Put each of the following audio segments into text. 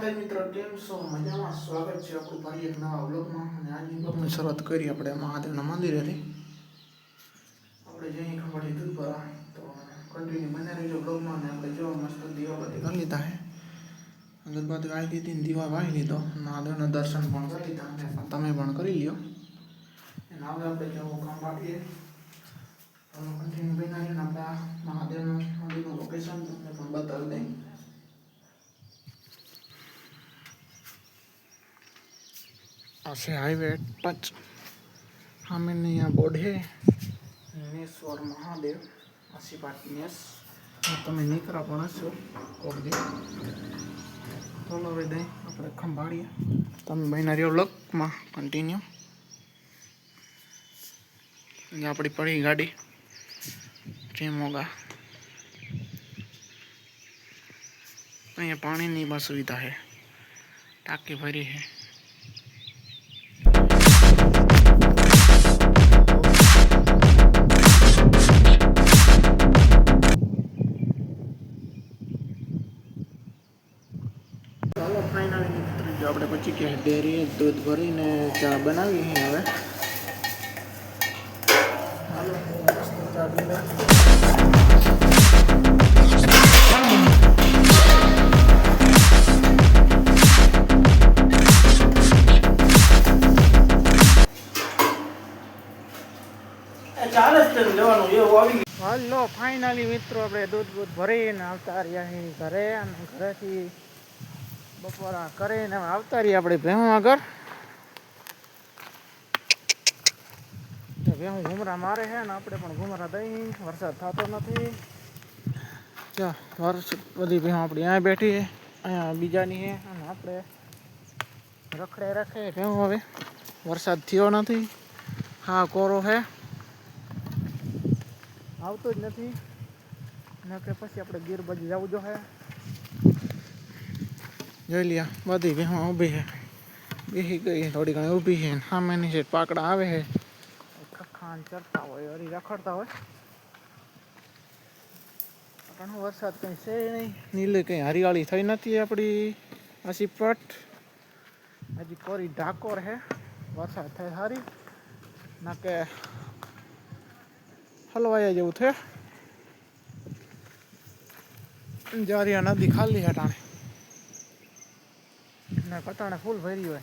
દ્વારકા મિત્રો કેમ છો? મજામાં? સ્વાગત છે આપણું ફરી એક નવા વ્લોગમાં. અને આજની વ્લોગની શરૂઆત કરી આપણે મહાદેવના મંદિરેથી. આપણે જઈએ ખંભાળી દૂધપરા, તો કન્ટિન્યુ બને રહીજો વ્લોગમાં. અને આપણે જો મસ્ત દીવાબત્તી કરી લીધા છે, અગરબત્તી વાળી દીધી ને દીવા વાળી લીધો, મહાદેવના દર્શન પણ કરી લીધા અને તમે પણ કરી લ્યો. અને હવે આપણે જવું ખંભાળીએ, કન્ટિન્યુ બને રહીને આપણા મહાદેવનું મંદિરનું લોકેશન તમને પણ બતાવી દઈએ. ऐसे हाईवे टच हमें यहाँ बोर्ड है नेश्वर महादेव आशीपाटनेस તમે નીકળા પણ હશો કોક દી. ચાલો હવે દઈ આપણે ખંભાળીએ, તમે બન્યા રહ્યો વ્લોગમાં કન્ટિન્યુ. આપણી પડી ગાડી જેમોગા. અહીંયા પાણીની બસ સુવિધા છે, ટાંકી ભરી છે. ચાલો ફાઇનલી જો આપણે પછી કે ડેરી દૂધ ભરીને ચા બનાવી છે હવે. ચાલો ચા પીવા. હાલો ફાઇનલી મિત્રો આપણે દૂધ ભરીને આવતા રહ્યા છીએ ઘરે, અને ઘરેથી બપોરા કરીને આવતા રહીએ આપણે ભેહું આગળ. ભેહું ઘૂમરા મારે છે ને આપણે પણ ઘૂમરા દઈ. વરસાદ થતો નથી. બધી ભેહું આપણી અહીંયા બેઠી છે, અહીંયા બીજાની છે, અને આપણે રખડે ભેહું. હવે વરસાદ થયો નથી, હા કોરો છે, આવતો જ નથી. નકર પછી આપણે ગીર બાજુ જવું જોઈએ. જોઈ લ્યા બધી ભેહું ઊભી છે, બેસી ગઈ થોડી ઘણી ઊભી છે. સામેની છે પાકડા આવે છે, ખખાન ચરતા હોય, હરી રખડતા હોય. પણ વરસાદ કંઈ છે નહીં, નીલી કંઈ હરિયાળી થઈ નથી આપણી આસીપટ. હજી કોરી ઢાકોર છે, વરસાદ થાય સારી ના કે હલવાયા જેવું છે. જારિયા નદી ખાલી હટાણે ને કટાણે ફૂલ ભરી હોય,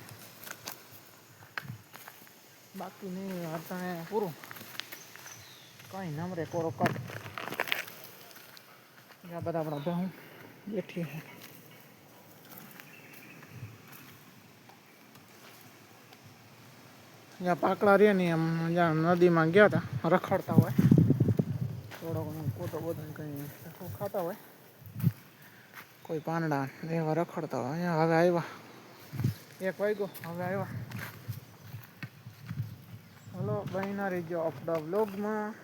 બાકી નહીં હટાણે પૂરું. કઈ નમરે કોરો કટ. ત્યાં બધા આપણા ભેહું બેઠી છે. જ્યાં પાકડા રહે ને એમ જ્યાં નદીમાં ગયા હતા રખડતા હોય, થોડો ઘણો કોટો બધો કંઈ ખાતા હોય, કોઈ પાંદડા એવા રખડતા હોય. અહીંયા હવે આવ્યા 1 વાગ્યો, હવે આવ્યા. હલો બહેના રહીજો આપણા વ્લોગમાં,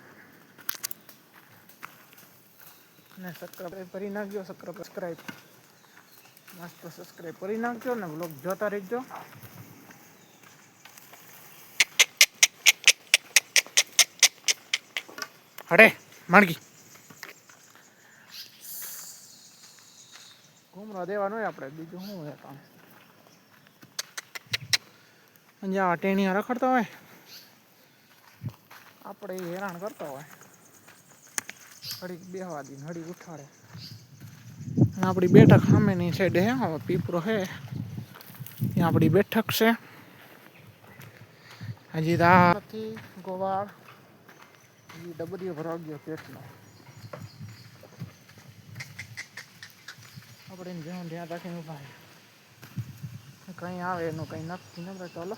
ને સબસ્ક્રાઈબ કરી નાખજો. સબસ્ક્રાઈબ મસ્ત સબસ્ક્રાઈબ કરી નાખજો ને વ્લોગ જોતા રહેજો. હડે માણકી ઘૂમરા દેવાનું હોય આપણે, બીજું શું હોય કામ. જ્યાં ટેણીયા રખડતા હોય આપણે એ હેરાન કરતા હોય, ઘડીક બેહવા દી ઘડીક ઉઠાડે. અને આપણી બેઠક સામેની સાઈડે હે, પીપરો છે ત્યાં આપણી બેઠક છે. હજી નથી ગોવાળ, હજી ડબરીઓ ભરાઈ ગયો પેટનો. આપણે જેવું ધ્યાન રાખીને ઉભા કંઈ આવે એનું કંઈ નક્કી ન. ચાલો